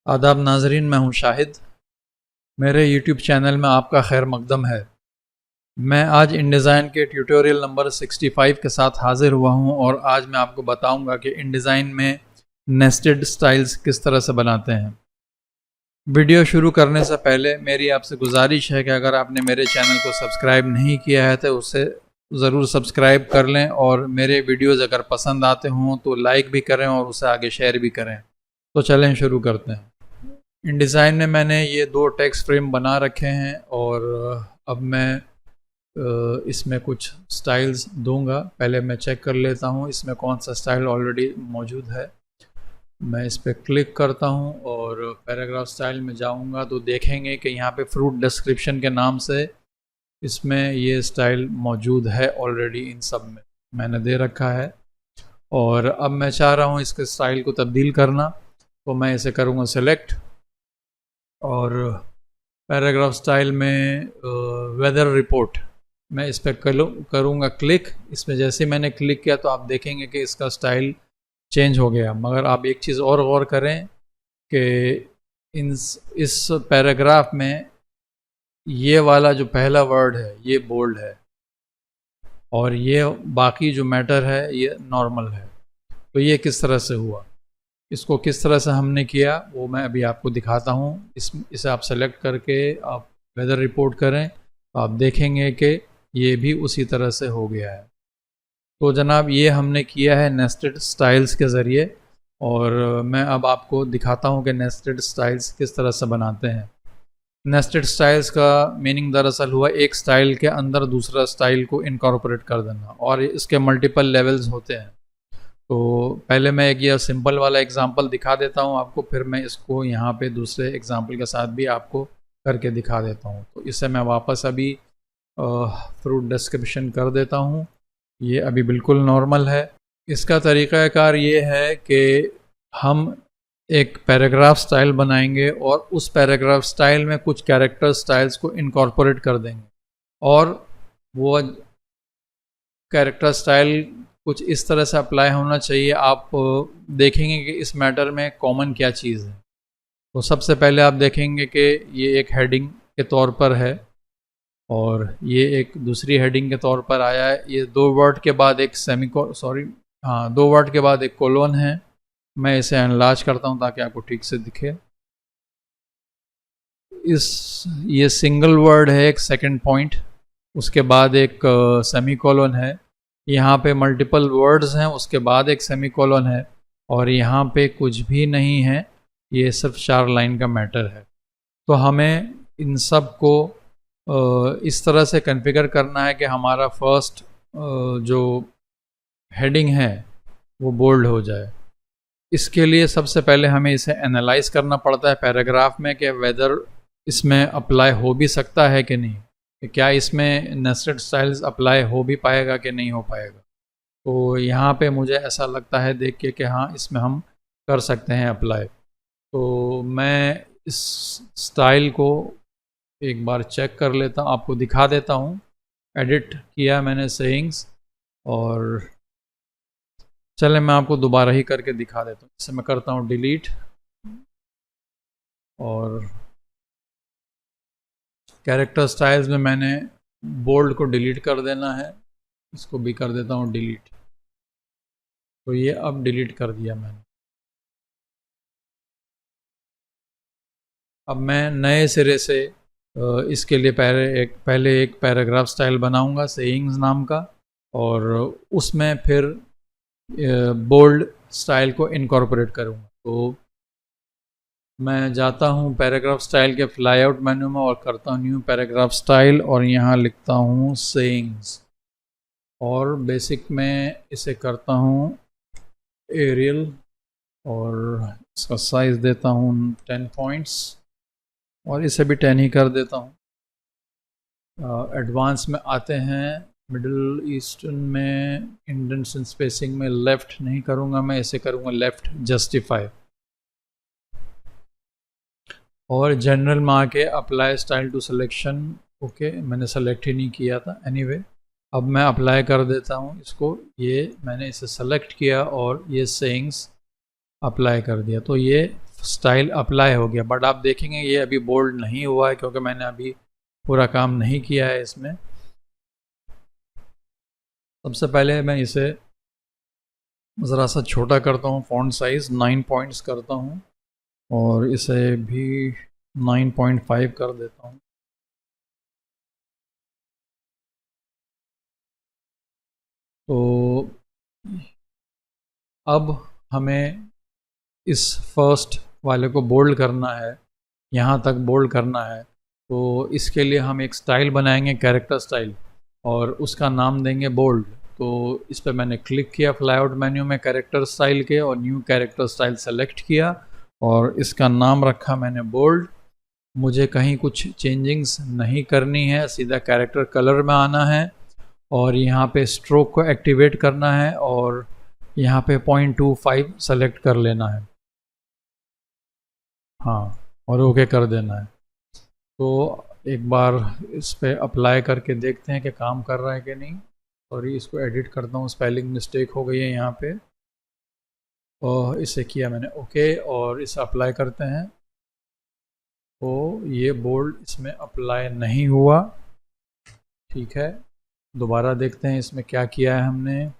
आदाब नाजरीन, मैं हूं शाहिद। मेरे YouTube चैनल में आपका खैर मकदम है। मैं आज InDesign के ट्यूटोरियल नंबर 65 के साथ हाज़िर हुआ हूं और आज मैं आपको बताऊंगा कि InDesign में नेस्टेड स्टाइल्स किस तरह से बनाते हैं। वीडियो शुरू करने से पहले मेरी आपसे गुजारिश है कि अगर आपने मेरे चैनल को सब्सक्राइब नहीं किया है तो उसे ज़रूर सब्सक्राइब कर लें और मेरे वीडियोज़ अगर पसंद आते हों तो लाइक भी करें और उसे आगे शेयर भी करें। तो चलें शुरू करते हैं। InDesign में मैंने ये दो टेक्स्ट फ्रेम बना रखे हैं और अब मैं इसमें कुछ स्टाइल्स दूंगा। पहले मैं चेक कर लेता हूँ इसमें कौन सा स्टाइल ऑलरेडी मौजूद है। मैं इस पर क्लिक करता हूँ और पैराग्राफ स्टाइल में जाऊँगा तो देखेंगे कि यहाँ पे फ्रूट डिस्क्रिप्शन के नाम से इसमें ये स्टाइल मौजूद है ऑलरेडी। इन सब में मैंने दे रखा है और अब मैं चाह रहा हूँ इसके स्टाइल को तब्दील करना, तो मैं इसे करूँगा सेलेक्ट और पैराग्राफ स्टाइल में वेदर रिपोर्ट मैं इस पर करूँगा क्लिक। इसमें जैसे मैंने क्लिक किया तो आप देखेंगे कि इसका स्टाइल चेंज हो गया। मगर आप एक चीज़ और गौर करें कि इस पैराग्राफ में ये वाला जो पहला वर्ड है ये बोल्ड है और ये बाकी जो मैटर है ये नॉर्मल है। तो ये किस तरह से हुआ, इसको किस तरह से हमने किया वो मैं अभी आपको दिखाता हूँ। इसे आप सेलेक्ट करके आप वेदर रिपोर्ट करें तो आप देखेंगे कि ये भी उसी तरह से हो गया है। तो जनाब ये हमने किया है नेस्टेड स्टाइल्स के ज़रिए और मैं अब आपको दिखाता हूँ कि नेस्टेड स्टाइल्स किस तरह से बनाते हैं। नेस्टेड स्टाइल्स का मीनिंग दरअसल हुआ एक स्टाइल के अंदर दूसरा स्टाइल को इनकॉर्पोरेट कर देना और इसके मल्टीपल लेवल्स होते हैं। तो पहले मैं एक ये सिंपल वाला एग्जांपल दिखा देता हूँ आपको, फिर मैं इसको यहाँ पे दूसरे एग्जांपल के साथ भी आपको करके दिखा देता हूँ। तो इससे मैं वापस अभी फ्रूट डिस्क्रिप्शन कर देता हूँ। ये अभी बिल्कुल नॉर्मल है। इसका तरीक़ाकार ये है कि हम एक पैराग्राफ स्टाइल बनाएंगे और उस पैराग्राफ स्टाइल में कुछ कैरेक्टर स्टाइल्स को इनकॉर्पोरेट कर देंगे और वो कैरेक्टर स्टाइल कुछ इस तरह से अप्लाई होना चाहिए। आप देखेंगे कि इस मैटर में कॉमन क्या चीज़ है। तो सबसे पहले आप देखेंगे कि ये एक हेडिंग के तौर पर है और ये एक दूसरी हेडिंग के तौर पर आया है। ये दो वर्ड के बाद एक दो वर्ड के बाद एक कोलन है। मैं इसे एनलार्ज करता हूँ ताकि आपको ठीक से दिखे। ये सिंगल वर्ड है, एक सेकंड पॉइंट, उसके बाद एक सेमीकोलन है। यहाँ पे मल्टीपल वर्ड्स हैं, उसके बाद एक सेमीकोलन है और यहाँ पे कुछ भी नहीं है, ये सिर्फ 4 लाइन का मैटर है। तो हमें इन सब को इस तरह से कॉन्फ़िगर करना है कि हमारा फर्स्ट जो हेडिंग है वो बोल्ड हो जाए। इसके लिए सबसे पहले हमें इसे एनालाइज करना पड़ता है पैराग्राफ में कि वेदर इसमें अप्लाई हो भी सकता है कि नहीं, कि क्या इसमें नेस्टेड स्टाइल्स अप्लाई हो भी पाएगा कि नहीं हो पाएगा। तो यहाँ पे मुझे ऐसा लगता है देख के कि हाँ इसमें हम कर सकते हैं अप्लाई। तो मैं इस स्टाइल को एक बार चेक कर लेता हूँ, आपको दिखा देता हूँ। एडिट किया मैंने सेइंग्स और चले मैं आपको दोबारा ही करके दिखा देता हूँ। इसे मैं करता हूँ डिलीट और कैरेक्टर स्टाइल्स में मैंने बोल्ड को डिलीट कर देना है, इसको भी कर देता हूँ डिलीट। तो ये अब डिलीट कर दिया मैंने। अब मैं नए सिरे से इसके लिए पहले एक पैराग्राफ स्टाइल बनाऊंगा सेइंग्स नाम का और उसमें फिर बोल्ड स्टाइल को इनकॉर्पोरेट करूँगा। तो मैं जाता हूँ पैराग्राफ स्टाइल के फ्लाईआउट मेन्यू में और करता हूँ न्यू पैराग्राफ स्टाइल और यहाँ लिखता हूँ सेइंग्स और बेसिक में इसे करता हूँ एरियल और इसका साइज़ देता हूँ 10 पॉइंट्स और इसे भी 10 ही कर देता हूँ। एडवांस में आते हैं, मिडिल ईस्टर्न में इंडेंट्स एंड स्पेसिंग में लेफ़्ट नहीं करूँगा, मैं इसे करूँगा लेफ़्ट जस्टिफाई और जनरल में आके apply style to selection. Okay, मैंने सेलेक्ट ही नहीं किया था। एनीवे अब मैं अप्लाई कर देता हूँ इसको। ये मैंने इसे सेलेक्ट किया और ये सेइंग्स अप्लाई कर दिया। तो ये स्टाइल अप्लाई हो गया। बट आप देखेंगे ये अभी बोल्ड नहीं हुआ है क्योंकि मैंने अभी पूरा काम नहीं किया है इसमें। सबसे पहले मैं इसे ज़रा सा छोटा करता हूँ, फ़ॉन्ट साइज़ 9 पॉइंट्स करता हूँ और इसे भी 9.5 कर देता हूँ। तो अब हमें इस फर्स्ट वाले को बोल्ड करना है, यहाँ तक बोल्ड करना है। तो इसके लिए हम एक स्टाइल बनाएंगे, कैरेक्टर स्टाइल, और उसका नाम देंगे बोल्ड। तो इस पर मैंने क्लिक किया फ्लाईआउट मेन्यू में कैरेक्टर स्टाइल के, और न्यू कैरेक्टर स्टाइल सेलेक्ट किया और इसका नाम रखा मैंने बोल्ड। मुझे कहीं कुछ चेंजिंग्स नहीं करनी है, सीधा कैरेक्टर कलर में आना है और यहाँ पे स्ट्रोक को एक्टिवेट करना है और यहाँ पे 0.25 सेलेक्ट कर लेना है, हाँ, और ओके कर देना है। तो एक बार इस पर अप्लाई करके देखते हैं कि काम कर रहा है कि नहीं। सॉरी, इसको एडिट करता हूँ, स्पेलिंग मिस्टेक हो गई है यहाँ पे। और इसे किया मैंने ओके और इसे अप्लाई करते हैं। तो ये बोल्ड इसमें अप्लाई नहीं हुआ, ठीक है। दोबारा देखते हैं इसमें क्या किया है हमने।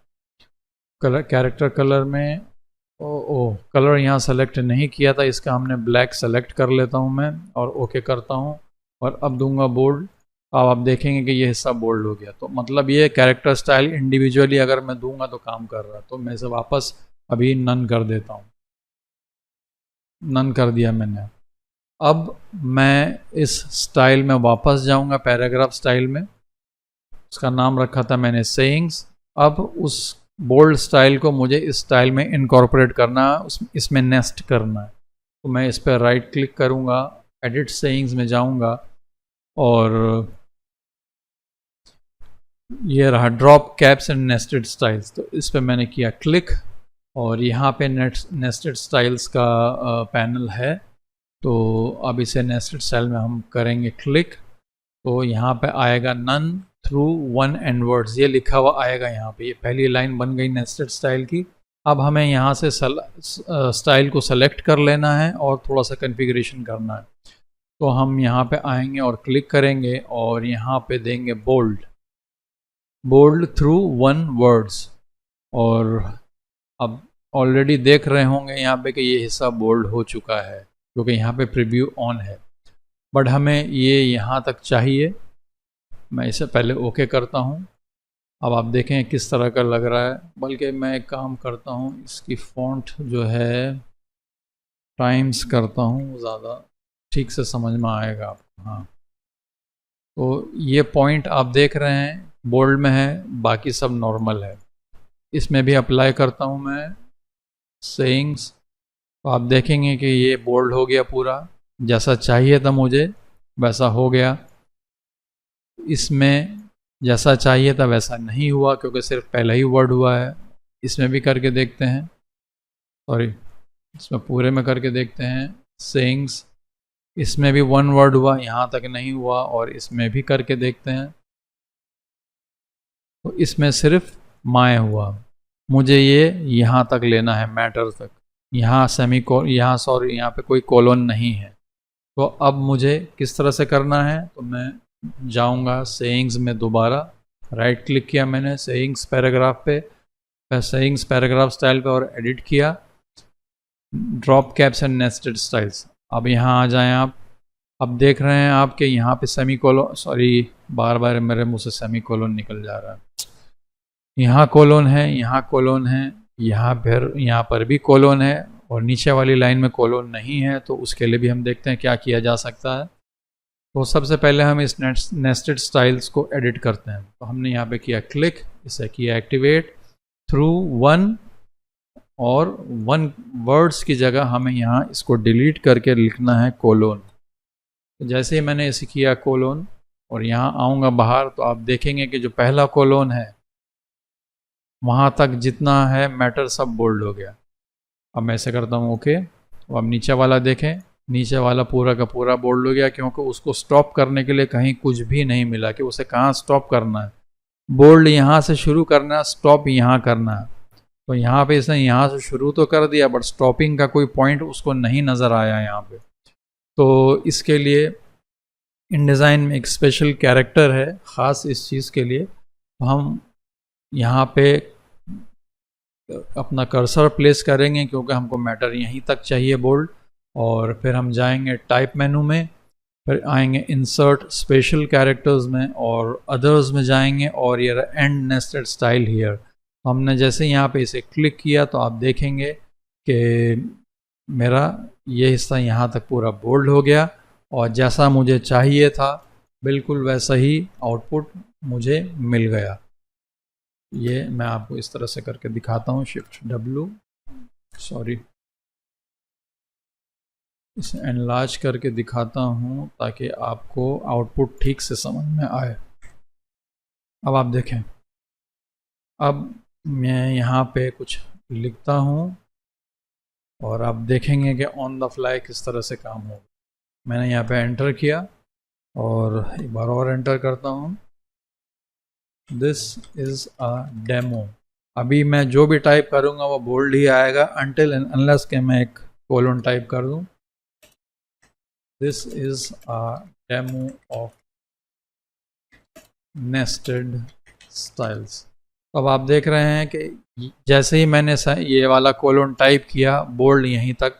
कलर, कैरेक्टर कलर में कलर यहाँ सेलेक्ट नहीं किया था, इसका हमने ब्लैक सेलेक्ट कर लेता हूँ मैं और ओके करता हूँ और अब दूंगा बोल्ड। अब आप देखेंगे कि ये हिस्सा बोल्ड हो गया। तो मतलब ये कैरेक्टर स्टाइल इंडिविजुअली अगर मैं दूंगा तो काम कर रहा है। तो मैं इसे वापस अभी नन कर देता हूँ, नन कर दिया मैंने। अब मैं इस स्टाइल में वापस जाऊंगा, पैराग्राफ स्टाइल में, उसका नाम रखा था मैंने सेइंग्स। अब उस बोल्ड स्टाइल को मुझे इस स्टाइल में इनकॉर्पोरेट करना है, इसमें नेस्ट करना है। तो मैं इस पर राइट क्लिक करूँगा, एडिट सेइंग्स में जाऊँगा और ये रहा drop caps and nested styles. तो इस पर मैंने किया क्लिक और यहाँ पे नेस्टेड स्टाइल्स का पैनल है। तो अब इसे नेस्टेड स्टाइल में हम करेंगे क्लिक। तो यहाँ पे आएगा none through one and words, ये लिखा हुआ आएगा यहाँ पे। ये पहली लाइन बन गई नेस्टेड स्टाइल की। अब हमें यहाँ से स्टाइल को सेलेक्ट कर लेना है और थोड़ा सा कन्फिग्रेशन करना है। तो हम यहाँ पे आएंगे और क्लिक करेंगे और यहाँ पे देंगे bold, bold through one words. और अब ऑलरेडी देख रहे होंगे यहाँ पे कि ये हिस्सा बोल्ड हो चुका है क्योंकि यहाँ पे प्रीव्यू ऑन है। बट हमें ये यहाँ तक चाहिए। मैं इसे पहले ओके करता हूँ। अब आप देखें किस तरह का लग रहा है। बल्कि मैं एक काम करता हूँ, इसकी फ़ॉन्ट जो है टाइम्स करता हूँ, ज़्यादा ठीक से समझ में आएगा आपको। हाँ, तो ये पॉइंट आप देख रहे हैं बोल्ड में है, बाकी सब नॉर्मल है। इसमें भी अप्लाई करता हूँ मैं सेइंग्स। तो आप देखेंगे कि ये बोल्ड हो गया पूरा, जैसा चाहिए था मुझे वैसा हो गया। इसमें जैसा चाहिए था वैसा नहीं हुआ क्योंकि सिर्फ पहला ही वर्ड हुआ है। इसमें भी करके देखते हैं, सॉरी, इसमें पूरे में करके देखते हैं सेइंग्स। इसमें भी वन वर्ड हुआ, यहाँ तक नहीं हुआ। और इसमें भी करके देखते हैं, तो इसमें सिर्फ माय हुआ। मुझे ये यहाँ तक लेना है, मैटर तक। यहाँ यहाँ पे कोई कोलोन नहीं है। तो अब मुझे किस तरह से करना है, तो मैं जाऊंगा सेइंग्स में, दोबारा राइट क्लिक किया मैंने सेइंग्स पैराग्राफ पे, सेइंग्स पैराग्राफ स्टाइल पे और एडिट किया drop caps and nested styles. अब यहाँ आ जाएं आप। अब देख रहे हैं आप कि यहाँ पे सेमी कोलोन, सॉरी बार बार मेरे मुंह से सेमी कोलोन निकल जा रहा है। यहाँ कोलोन है, यहाँ कोलोन है, यहाँ पर भी कोलोन है और नीचे वाली लाइन में कोलोन नहीं है। तो उसके लिए भी हम देखते हैं क्या किया जा सकता है। तो सबसे पहले हम इस नेस्टेड स्टाइल्स को एडिट करते हैं। तो हमने यहाँ पे किया क्लिक, इसे किया एक्टिवेट थ्रू वन, और वन वर्ड्स की जगह हमें यहाँ इसको डिलीट करके लिखना है कोलोन। तो जैसे ही मैंने इसे किया कोलोन और यहाँ आऊँगा बाहर, तो आप देखेंगे कि जो पहला कोलोन है वहाँ तक जितना है मैटर सब बोल्ड हो गया। अब मैं ऐसे करता हूँ ओके। अब नीचे वाला देखें, नीचे वाला पूरा का पूरा बोल्ड हो गया क्योंकि उसको स्टॉप करने के लिए कहीं कुछ भी नहीं मिला कि उसे कहाँ स्टॉप करना है। बोल्ड यहाँ से शुरू करना है, स्टॉप यहाँ करना है। तो यहाँ पे इसने यहाँ से शुरू तो कर दिया बट स्टॉपिंग का कोई पॉइंट उसको नहीं नज़र आया यहाँ पे। तो इसके लिए InDesign में एक स्पेशल कैरेक्टर है ख़ास इस चीज़ के लिए। हम यहाँ पे अपना कर्सर प्लेस करेंगे क्योंकि हमको मैटर यहीं तक चाहिए बोल्ड, और फिर हम जाएंगे टाइप मेनू में, फिर आएंगे इंसर्ट स्पेशल कैरेक्टर्स में और अदर्स में जाएंगे और ये एंड नेस्टेड स्टाइल हियर। हमने जैसे यहाँ पे इसे क्लिक किया तो आप देखेंगे कि मेरा ये हिस्सा यहाँ तक पूरा बोल्ड हो गया और जैसा मुझे चाहिए था बिल्कुल वैसा ही आउटपुट मुझे मिल गया। ये मैं आपको इस तरह से करके दिखाता हूँ, शिफ्ट W, सॉरी, इसे एनलार्ज करके दिखाता हूँ ताकि आपको आउटपुट ठीक से समझ में आए। अब आप देखें, अब मैं यहाँ पे कुछ लिखता हूँ और आप देखेंगे कि ऑन द फ्लाई किस तरह से काम होगा। मैंने यहाँ पे एंटर किया और एक बार और एंटर करता हूँ, दिस इज़ अ डेमो। अभी मैं जो भी टाइप करूँगा वो बोल्ड ही आएगा अनटिल एंड अनलेस के मैं एक कोलन टाइप कर दूँ। This is a demo of nested styles. अब आप देख रहे हैं कि जैसे ही मैंने ये वाला कोलन टाइप किया बोल्ड यहीं तक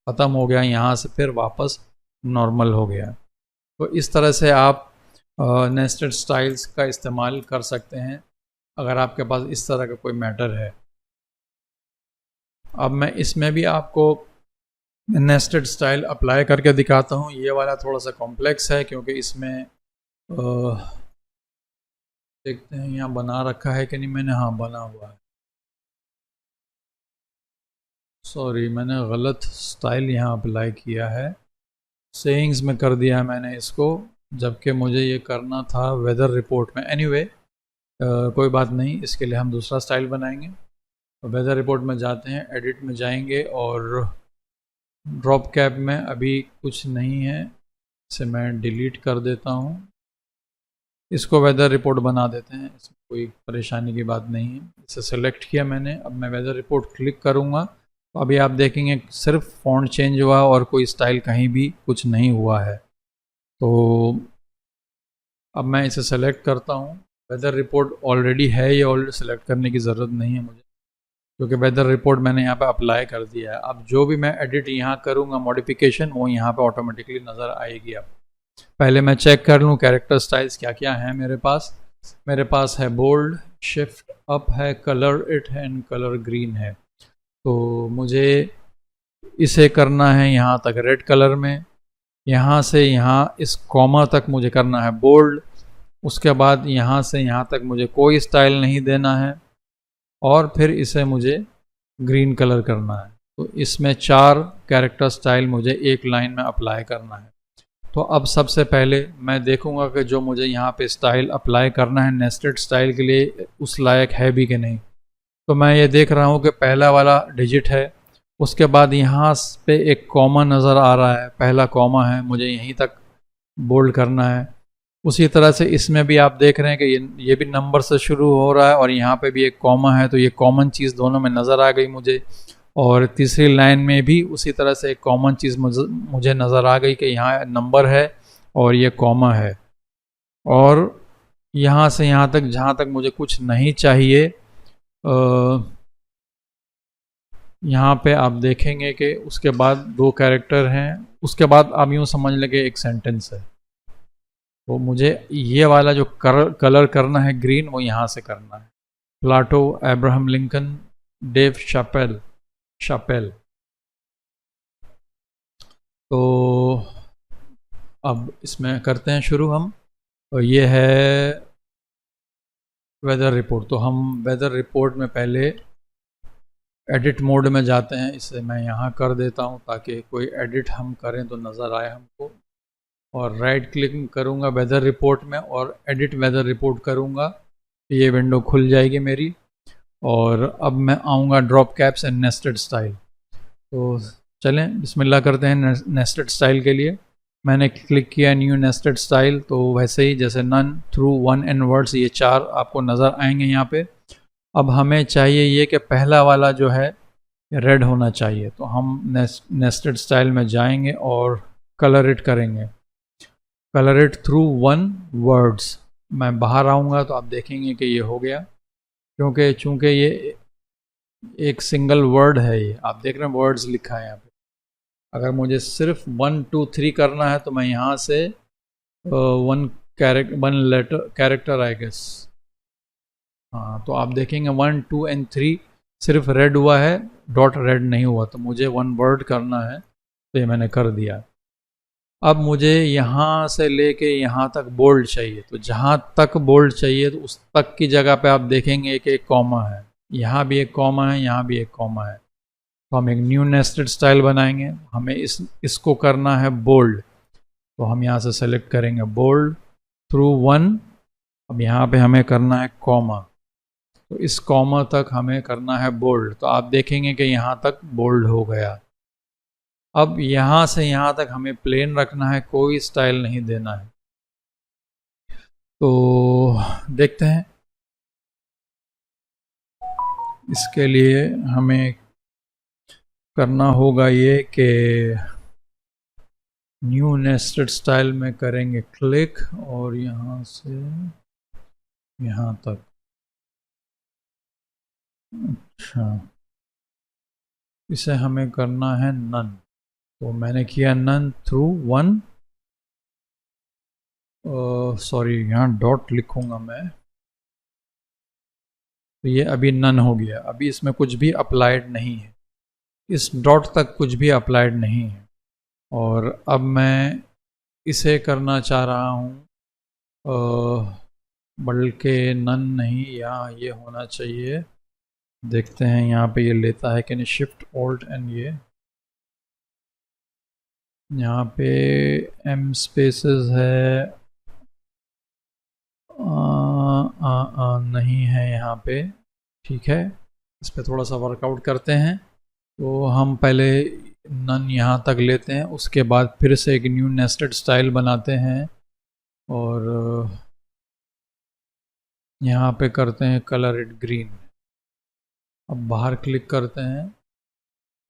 ख़त्म हो गया, यहाँ से फिर वापस नॉर्मल हो गया। तो इस तरह से आप नेस्टेड स्टाइल्स का इस्तेमाल कर सकते हैं अगर आपके पास इस तरह का कोई मैटर है। अब मैं इसमें भी आपको नेस्टेड स्टाइल अप्लाई करके दिखाता हूँ। ये वाला थोड़ा सा कॉम्प्लेक्स है क्योंकि इसमें देखते हैं यहाँ बना रखा है कि नहीं मैंने, हाँ बना हुआ है, सॉरी मैंने गलत स्टाइल यहाँ अप्लाई किया है, सेइंग्स में कर दिया है मैंने इसको, जबकि मुझे ये करना था वेदर रिपोर्ट में। एनीवे कोई बात नहीं, इसके लिए हम दूसरा स्टाइल बनाएंगे। तो वेदर रिपोर्ट में जाते हैं, एडिट में जाएंगे और ड्रॉप कैप में अभी कुछ नहीं है, इसे मैं डिलीट कर देता हूँ, इसको वेदर रिपोर्ट बना देते हैं, इसमें कोई परेशानी की बात नहीं है। इसे सेलेक्ट किया मैंने, अब मैं वेदर रिपोर्ट क्लिक करूँगा तो अभी आप देखेंगे सिर्फ फ़ॉन्ट चेंज हुआ और कोई स्टाइल कहीं भी कुछ नहीं हुआ है। तो अब मैं इसे सेलेक्ट करता हूँ, वेदर रिपोर्ट ऑलरेडी है, ये ऑलरेडी सेलेक्ट करने की ज़रूरत नहीं है मुझे क्योंकि वेदर रिपोर्ट मैंने यहाँ पे अप्लाई कर दिया है। अब जो भी मैं एडिट यहाँ करूँगा मॉडिफिकेशन वो यहाँ पे ऑटोमेटिकली नज़र आएगी। अब पहले मैं चेक कर लूँ कैरेक्टर स्टाइल्स क्या क्या हैं मेरे पास। मेरे पास है बोल्ड, शिफ्ट अप है, कलर इट है एंड कलर ग्रीन है। तो मुझे इसे करना है यहाँ तक रेड कलर में, यहाँ से यहाँ इस कॉमा तक मुझे करना है बोल्ड, उसके बाद यहाँ से यहाँ तक मुझे कोई स्टाइल नहीं देना है और फिर इसे मुझे ग्रीन कलर करना है। तो इसमें 4 कैरेक्टर स्टाइल मुझे एक लाइन में अप्लाई करना है। तो अब सबसे पहले मैं देखूंगा कि जो मुझे यहाँ पे स्टाइल अप्लाई करना है नेस्टेड स्टाइल के लिए उस लायक है भी कि नहीं। तो मैं ये देख रहा हूँ कि पहला वाला डिजिट है, उसके बाद यहाँ पे एक कॉमा नज़र आ रहा है, पहला कॉमा है, मुझे यहीं तक बोल्ड करना है। उसी तरह से इसमें भी आप देख रहे हैं कि ये भी नंबर से शुरू हो रहा है और यहाँ पे भी एक कॉमा है, तो ये कॉमन चीज़ दोनों में नज़र आ गई मुझे। और तीसरी लाइन में भी उसी तरह से एक कॉमन चीज़ मुझे नज़र आ गई कि यहाँ नंबर है और ये कॉमा है। और यहाँ से यहाँ तक जहाँ तक मुझे कुछ नहीं चाहिए, यहाँ पे आप देखेंगे कि उसके बाद 2 कैरेक्टर हैं, उसके बाद आप यूँ समझ लें कि एक सेंटेंस है। तो मुझे ये वाला जो कलर करना है ग्रीन, वो यहाँ से करना है, प्लाटो, अब्राहम लिंकन, डेव शापेल। तो अब इसमें करते हैं शुरू हम। और ये है वेदर रिपोर्ट। तो हम वेदर रिपोर्ट में पहले एडिट मोड में जाते हैं, इसे मैं यहाँ कर देता हूँ ताकि कोई एडिट हम करें तो नज़र आए हमको। और राइट क्लिक करूँगा वेदर रिपोर्ट में और एडिट वेदर रिपोर्ट करूँगा, ये विंडो खुल जाएगी मेरी। और अब मैं आऊँगा drop caps and nested style. तो चलें बिस्मिल्लाह करते हैं नेस्टेड स्टाइल के लिए। मैंने क्लिक किया न्यू नेस्टेड स्टाइल, तो वैसे ही जैसे none, through, one and words, ये 4 आपको नज़र आएंगे यहाँ पे। अब हमें चाहिए ये कि पहला वाला जो है रेड होना चाहिए, तो हम नेस्टेड स्टाइल में जाएंगे और कलर इट करेंगे, colour it through one words. मैं बाहर आऊँगा तो आप देखेंगे कि ये हो गया, क्योंकि चूँकि ये एक सिंगल वर्ड है, ये आप देख रहे हैं वर्ड्स लिखा है यहाँ पे। अगर मुझे सिर्फ 1 2 3 करना है तो मैं यहाँ से वन कैरेक्टर आई गेस, हाँ, तो आप देखेंगे 1 2 एंड 3 सिर्फ रेड हुआ है, डॉट रेड नहीं हुआ, तो मुझे वन वर्ड करना है, तो ये मैंने कर दिया। अब मुझे यहाँ से लेके यहाँ तक बोल्ड चाहिए, तो जहाँ तक बोल्ड चाहिए तो उस तक की जगह पे आप देखेंगे कि एक कॉमा है, यहाँ भी एक कॉमा है, यहाँ भी एक कॉमा है, तो हम एक न्यू नेस्टेड स्टाइल बनाएंगे। हमें इसको करना है बोल्ड, तो हम यहाँ से सेलेक्ट करेंगे बोल्ड थ्रू वन। अब यहाँ पे हमें करना है कॉमा, तो इस कॉमा तक हमें करना है बोल्ड, तो आप देखेंगे कि यहाँ तक बोल्ड हो गया। अब यहाँ से यहाँ तक हमें प्लेन रखना है, कोई स्टाइल नहीं देना है। तो देखते हैं, इसके लिए हमें करना होगा ये कि न्यू नेस्टेड स्टाइल में करेंगे क्लिक और यहाँ से यहाँ तक। अच्छा, इसे हमें करना है नन, तो मैंने किया नन थ्रू वन, सॉरी यहाँ डॉट लिखूंगा मैं, तो ये अभी नन हो गया। अभी इसमें कुछ भी अप्लाइड नहीं है, इस डॉट तक कुछ भी अप्लाइड नहीं है। और अब मैं इसे करना चाह रहा हूँ, बल्कि नन नहीं, यहाँ ये होना चाहिए। देखते हैं यहाँ पे ये लेता है कि नहीं, शिफ्ट ऑल्ट एंड ये यहाँ पे एम स्पेसेस है, नहीं है यहाँ पे, ठीक है, इस पे थोड़ा सा वर्कआउट करते हैं। तो हम पहले नन यहाँ तक लेते हैं, उसके बाद फिर से एक न्यू नेस्टेड स्टाइल बनाते हैं और यहाँ पे करते हैं कलर इट ग्रीन। अब बाहर क्लिक करते हैं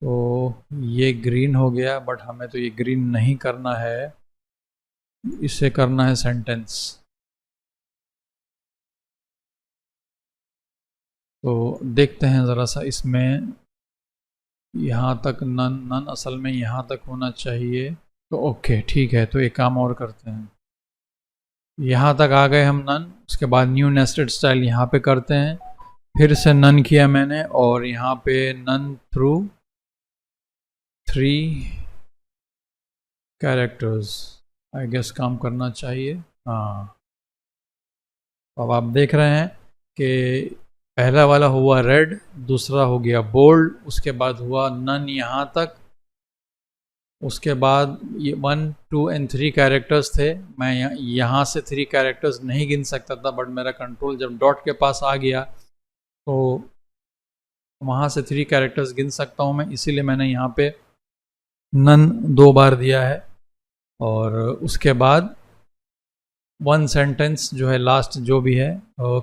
तो ये ग्रीन हो गया, बट हमें तो ये ग्रीन नहीं करना है, इसे करना है सेंटेंस। तो देखते हैं ज़रा सा, इसमें यहाँ तक नन नन असल में यहाँ तक होना चाहिए, तो ओके ठीक है। तो एक काम और करते हैं, यहाँ तक आ गए हम नन, उसके बाद न्यू नेस्टेड स्टाइल यहाँ पे करते हैं, फिर से नन किया मैंने और यहाँ पे none through 3 characters I guess काम करना चाहिए। हाँ, अब आप देख रहे हैं कि पहला वाला हुआ रेड, दूसरा हो गया बोल्ड, उसके बाद हुआ नन यहाँ तक, उसके बाद ये 1 2 एंड 3 कैरेक्टर्स थे। मैं यहाँ से 3 कैरेक्टर्स नहीं गिन सकता था, बट मेरा कंट्रोल जब डॉट के पास आ गया तो वहाँ से 3 कैरेक्टर्स गिन सकता हूँ मैं, इसीलिए मैंने यहाँ पे नन 2 बार दिया है। और उसके बाद वन सेंटेंस जो है लास्ट जो भी है,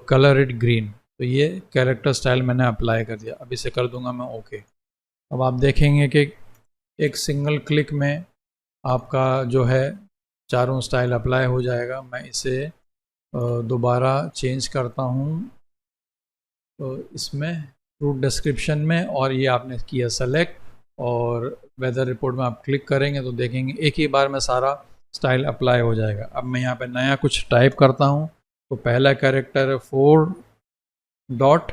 कलर इट ग्रीन, तो ये कैरेक्टर स्टाइल मैंने अप्लाई कर दिया। अब इसे कर दूंगा मैं ओके। अब आप देखेंगे कि एक सिंगल क्लिक में आपका जो है चारों स्टाइल अप्लाई हो जाएगा। मैं इसे दोबारा चेंज करता हूँ तो इसमें रूट डिस्क्रिप्शन में, और ये आपने किया सेलेक्ट, और वेदर रिपोर्ट में आप क्लिक करेंगे तो देखेंगे एक ही बार में सारा स्टाइल अप्लाई हो जाएगा। अब मैं यहाँ पे नया कुछ टाइप करता हूँ, तो पहला कैरेक्टर है 4 डॉट,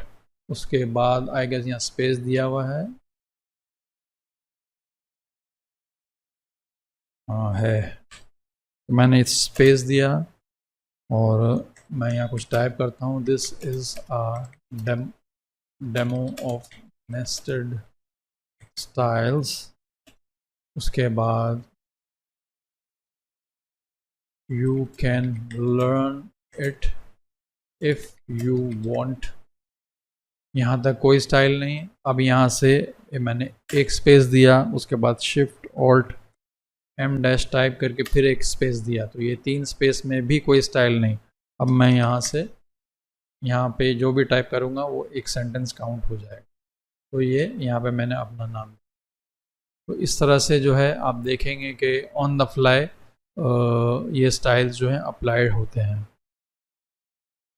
उसके बाद आई गेस यहाँ स्पेस दिया हुआ है, हाँ है, तो मैंने स्पेस दिया और मैं यहाँ कुछ टाइप करता हूँ, this is a demo of nested styles. उसके बाद you can learn it if you want, यहाँ तक कोई स्टाइल नहीं। अब यहाँ से मैंने एक स्पेस दिया, उसके बाद shift alt M dash type करके फिर एक स्पेस दिया, तो ये 3 स्पेस में भी कोई स्टाइल नहीं। अब मैं यहाँ से यहाँ पे जो भी टाइप करूँगा वो एक सेंटेंस काउंट हो जाएगा। तो ये यहाँ पे मैंने अपना नाम, तो इस तरह से जो है आप देखेंगे कि ऑन द फ्लाई ये स्टाइल्स जो हैं अप्लाइड होते हैं।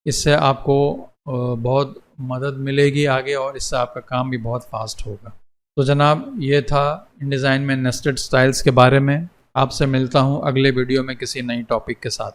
इससे आपको बहुत मदद मिलेगी आगे, और इससे आपका काम भी बहुत फास्ट होगा। तो जनाब, ये था InDesign में नेस्टेड स्टाइल्स के बारे में। आपसे मिलता हूँ अगले वीडियो में किसी नई टॉपिक के साथ।